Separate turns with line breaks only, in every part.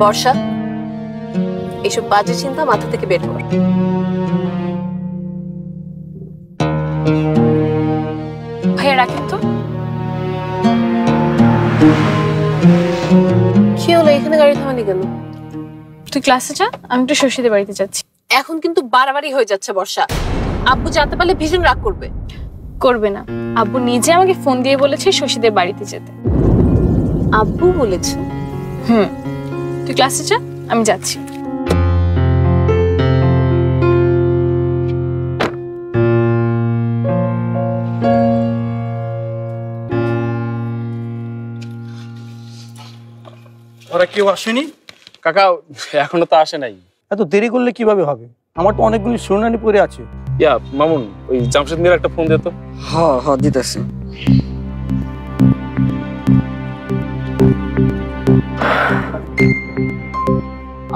বর্ষা, এইসব বাজে চিন্তা মাথা থেকে বের কর।
ভাইয়া রাখেন তো।
কি হলো, এখানে গাড়ি থামানি কেন?
তুই ক্লাসে যা, আমি একটু শশীদের বাড়িতে যাচ্ছি।
এখন কিন্তু বাড়াবাড়ি হয়ে যাচ্ছে বর্ষা। আব্বু জানতে পারলে ভীষণ রাগ করবে।
করবে না, আব্বু নিজে আমাকে ফোন দিয়ে বলেছে শশীদের বাড়িতে যেতে।
আব্বু বলেছে?
তুই ক্লাসে যা, আমি যাচ্ছি।
ওরা কেউ আসেনি?
কাকা এখনো তো আসে নাই।
এত দেরি করলে কিভাবে হবে? আমার তো অনেকগুলি শুনানি পড়ে আছে।
ইয়া মামুন, ওই জামশেদ মিয়ার একটা ফোন দে তো।
হ্যাঁ হ্যাঁ দিতেছি।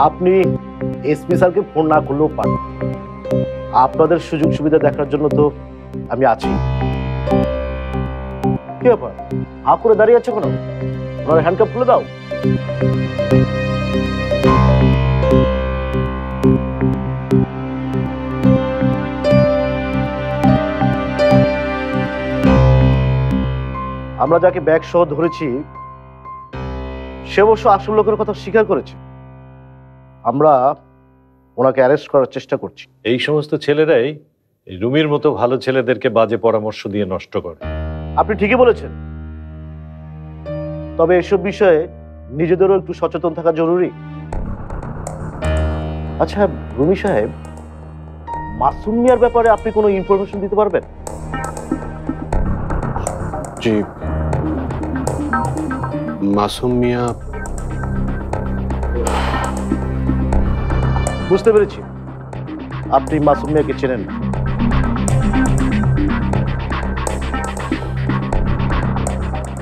আপনি এসপি স্যারকে ফোন না করলেও পারেন। আপনাদের সুযোগ সুবিধা দেখার জন্য তো আমি আছি। কি ব্যাপার, হা করে দাঁড়িয়ে আছে কেন? ওনার হ্যান্ডকাপ খুলে দাও। আমরা যাকে ব্যাগ সহ ধরেছি সে অবশ্য আসল লোকের কথা স্বীকার করেছে। আমরা ওনাকে অ্যারেস্ট করার চেষ্টা করছি।
এই সমস্ত ছেলেরাই রুমির মতো ভালো ছেলেদেরকে বাজে পরামর্শ দিয়ে নষ্ট করে।
আপনি ঠিকই বলেছেন, তবে এসব বিষয়ে নিজেদেরও একটু সচেতন থাকা জরুরি। আচ্ছা রুমি সাহেব, মাসুম মিয়ার ব্যাপারে আপনি কোনো ইনফরমেশন দিতে পারবেন?
জি, মাসুম মিয়া।
বুঝতে পেরেছি, আপনি মাসুম মিয়াকে চেনেন না।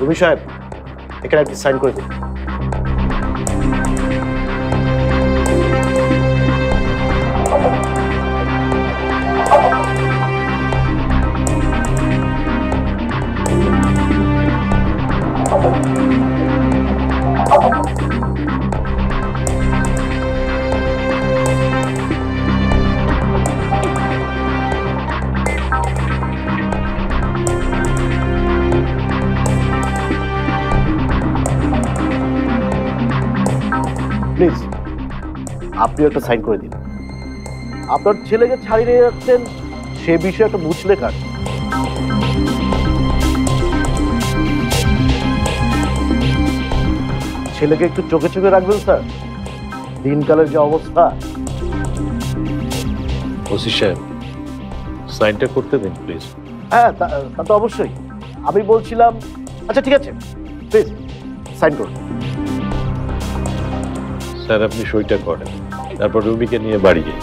রুমি সাহেব, এখানে একটি সাইন করে দিন। প্লিজ আপনিও একটা সাইন করে দিন। আপনার ছেলেকে ছাড়িয়ে নিয়ে যাচ্ছেন সে বিষয়ে একটা বুঝলে কার। ছেলেকে একটু চোখে চোখে রাখবেন স্যার, দিনকালের যে অবস্থা।
ওসি সাহেব, সাইনটা করতে দিন প্লিজ।
হ্যাঁ তা তো অবশ্যই। আমি বলছিলাম, আচ্ছা ঠিক আছে, প্লিজ সাইন করুন।
স্যার আপনি সইটা করেন, তারপর রুমিকে নিয়ে বাড়ি যাই।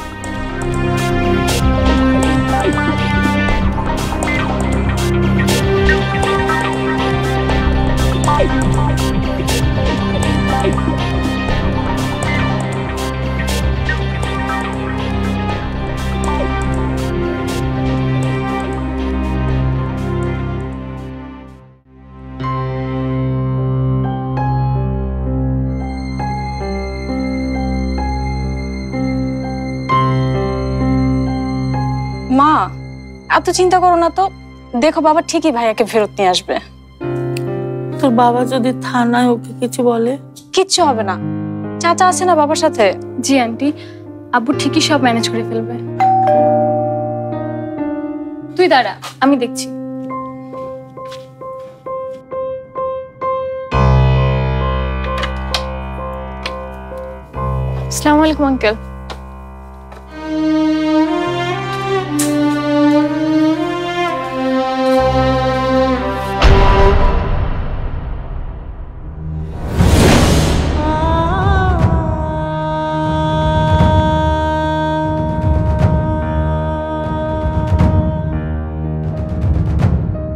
মা, এত চিন্তা করো না তো, দেখো বাবা ঠিকই ভাইয়াকে ফেরত নিয়ে আসবে।
তোর বাবা যদি থানায় ওকে কিছু বলে?
কিচ্ছু হবে না, চাচা আছে না বাবার সাথে।
জি আন্টি, আব্বু ঠিকই সব ম্যানেজ করে ফেলবে। তুই দাঁড়া, আমি দেখছি।
আসসালামু আলাইকুম আঙ্কেল।